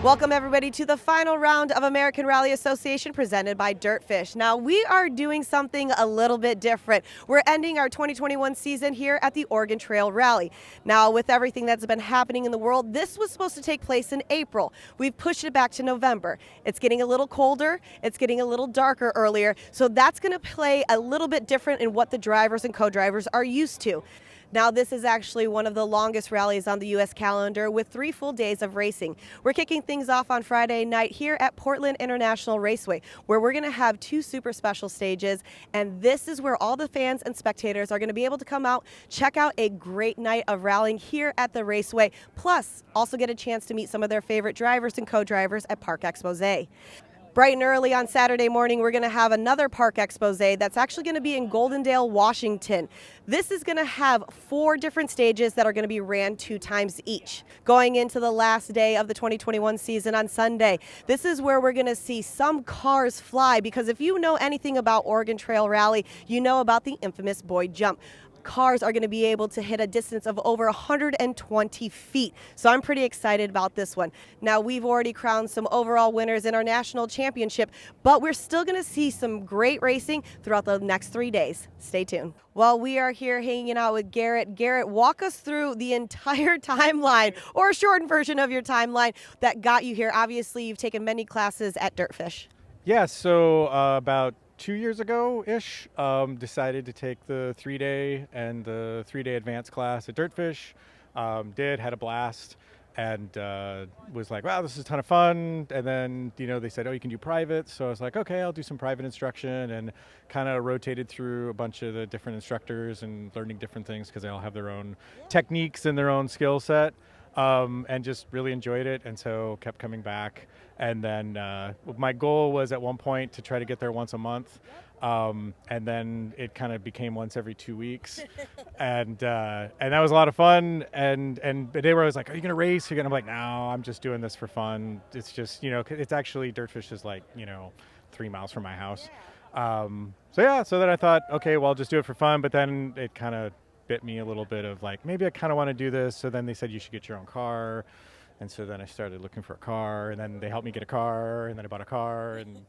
Welcome everybody to the final round of American Rally Association presented by DirFish. Now we are doing something a little bit different. We're ending our 2021 season here at the Oregon Trail Rally. Now with everything that's been happening in the world, this was supposed to take place in April. We've pushed it back to November. It's getting a little colder, it's getting a little darker earlier, so that's going to play a little bit different in what the drivers and co-drivers are used to. Now this is actually one of the longest rallies on the U.S. calendar with 3 full days of racing. We're kicking things off on Friday night here at Portland International Raceway, where we're going to have 2 super special stages, and this is where all the fans and spectators are going to be able to come out, check out a great night of rallying here at the raceway, plus also get a chance to meet some of their favorite drivers and co-drivers at Park Exposé. Bright and early on Saturday morning, we're going to have another Park Exposé that's actually going to be in Goldendale, Washington. This is going to have 4 different stages that are going to be ran 2 times each. Going into the last day of the 2021 season on Sunday, this is where we're going to see some cars fly, because if you know anything about Oregon Trail Rally, you know about the infamous Boyd Jump. Cars are going to be able to hit a distance of over 120 feet. So I'm pretty excited about this one. Now, we've already crowned some overall winners in our national championship, but we're still going to see some great racing throughout the next 3 days. Stay tuned. Well, we are here hanging out with Garrett. Garrett, walk us through the entire timeline, or a shortened version of your timeline that got you here. Obviously, you've taken many classes at DirFish. Yeah, so about 2 years ago-ish, decided to take the 3-day and the 3-day advanced class at DirFish. Had a blast, and was like, wow, this is a ton of fun. And then, they said, oh, you can do private. So I was like, okay, I'll do some private instruction, and kind of rotated through a bunch of the different instructors and learning different things, because they all have their own techniques and their own skill set. And just really enjoyed it, and so kept coming back. And then my goal was at one point to try to get there once a month, and then it kind of became once every 2 weeks, and that was a lot of fun. And the day where I was like, "Are you gonna race?" I'm like, "No, I'm just doing this for fun. It's just it's actually DirFish is like 3 miles from my house." So then I thought, okay, well, I'll just do it for fun. But then it kind of bit me a little bit of like, maybe I kind of want to do this. So then they said you should get your own car, and so then I started looking for a car, and then they helped me get a car, and then I bought a car, and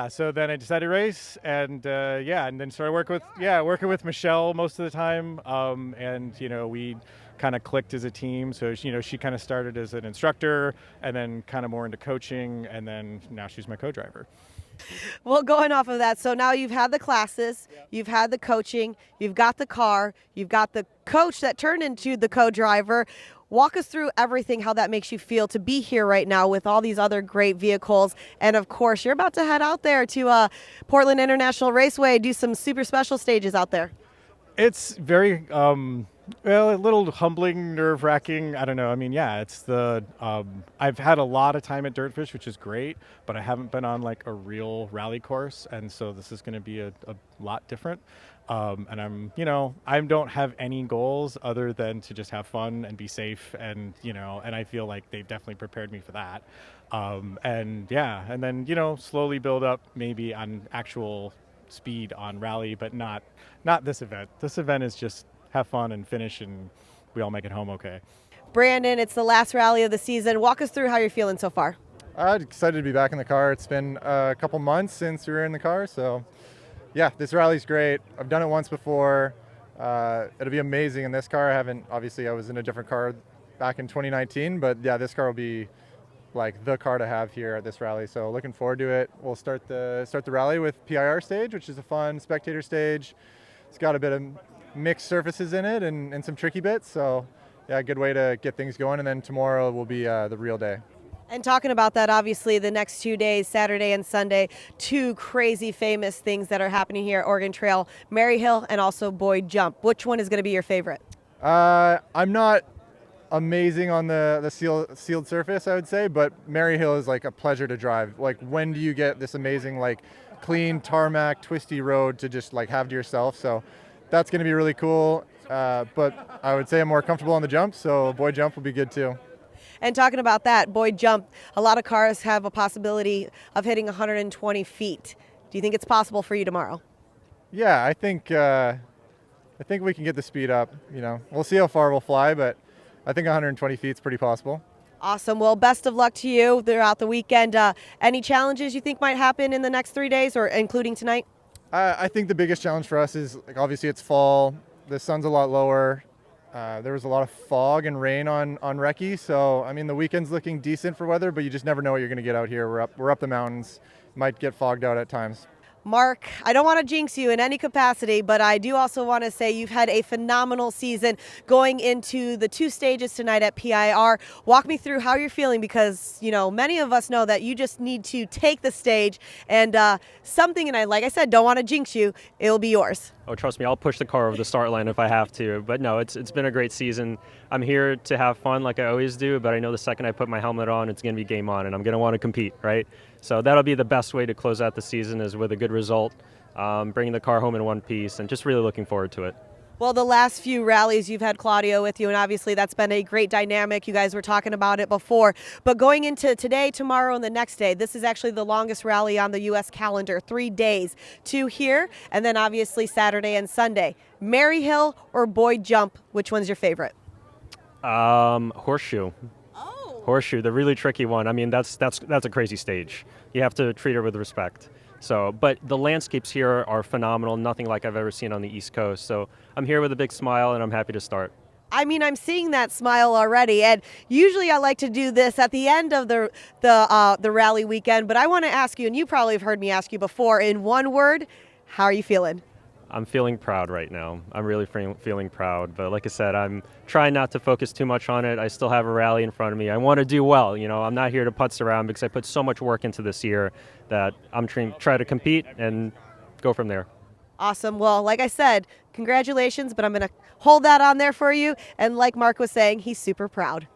so then I decided to race, and and then started working with Michelle most of the time, and we kind of clicked as a team. So she kind of started as an instructor, and then kind of more into coaching, and then now she's my co-driver. Well, going off of that, so now you've had the classes, you've had the coaching, you've got the car, you've got the coach that turned into the co-driver. Walk us through everything, how that makes you feel to be here right now with all these other great vehicles. And of course, you're about to head out there to Portland International Raceway, do some super special stages out there. It's very, a little humbling, nerve-wracking. I don't know. I mean, it's the, I've had a lot of time at DirFish, which is great, but I haven't been on like a real rally course. And so this is going to be a lot different. And I don't have any goals other than to just have fun and be safe. And, and I feel like they've definitely prepared me for that. And then, slowly build up maybe on actual speed on rally, but not this event. This event is just have fun and finish, and we all make it home okay. Brandon, it's the last rally of the season. Walk us through how you're feeling so far. I'm excited to be back in the car. It's been a couple months since we were in the car, so yeah, this rally's great. I've done it once before. It'll be amazing in this car. I was in a different car back in 2019, but yeah, this car will be like the car to have here at this rally. So looking forward to it. We'll start the rally with PIR stage, which is a fun spectator stage. It's got a bit of mixed surfaces in it and some tricky bits. So yeah, good way to get things going. And then tomorrow will be the real day. And talking about that, obviously the next 2 days, Saturday and Sunday, 2 crazy famous things that are happening here at Oregon Trail, Mary Hill and also Boyd Jump. Which one is going to be your favorite? I'm not amazing on the sealed surface, I would say, but Mary Hill is like a pleasure to drive. Like, when do you get this amazing like clean tarmac twisty road to just like have to yourself? So that's going to be really cool, but I would say I'm more comfortable on the jump, so Boyd Jump will be good too. And talking about that, Boyd Jump, a lot of cars have a possibility of hitting 120 feet. Do you think it's possible for you tomorrow? Yeah, I think we can get the speed up. We'll see how far we'll fly, but I think 120 feet is pretty possible. Awesome. Well, best of luck to you throughout the weekend. Any challenges you think might happen in the next 3 days, or including tonight? I think the biggest challenge for us is, like, obviously it's fall, the sun's a lot lower. There was a lot of fog and rain on recce, so I mean the weekend's looking decent for weather, but you just never know what you're going to get out here. We're up the mountains, might get fogged out at times. Mark, I don't want to jinx you in any capacity, but I do also want to say you've had a phenomenal season going into the 2 stages tonight at PIR. Walk me through how you're feeling, because, you know, many of us know that you just need to take the stage and something, and like I said, don't want to jinx you, it'll be yours. Oh, trust me, I'll push the car over the start line if I have to. But no, it's been a great season. I'm here to have fun like I always do, but I know the second I put my helmet on, it's going to be game on, and I'm going to want to compete, right? So that'll be the best way to close out the season, is with a good result, bringing the car home in one piece, and just really looking forward to it. Well, the last few rallies you've had Claudio with you, and obviously that's been a great dynamic. You guys were talking about it before. But going into today, tomorrow, and the next day, this is actually the longest rally on the U.S. calendar, 3 days. 2 here, and then obviously Saturday and Sunday. Maryhill or Boyd Jump, which one's your favorite? Horseshoe. Oh. Horseshoe, the really tricky one. I mean, that's a crazy stage. You have to treat her with respect. So, but the landscapes here are phenomenal, nothing like I've ever seen on the East Coast. So I'm here with a big smile, and I'm happy to start. I mean, I'm seeing that smile already, and usually I like to do this at the end of the rally weekend, but I want to ask you, and you probably have heard me ask you before, in one word, how are you feeling? I'm feeling proud right now. I'm really feeling proud. But like I said, I'm trying not to focus too much on it. I still have a rally in front of me. I want to do well. You know, I'm not here to putz around, because I put so much work into this year that I'm try to compete and go from there. Awesome. Well, like I said, congratulations, but I'm going to hold that on there for you. And like Mark was saying, he's super proud.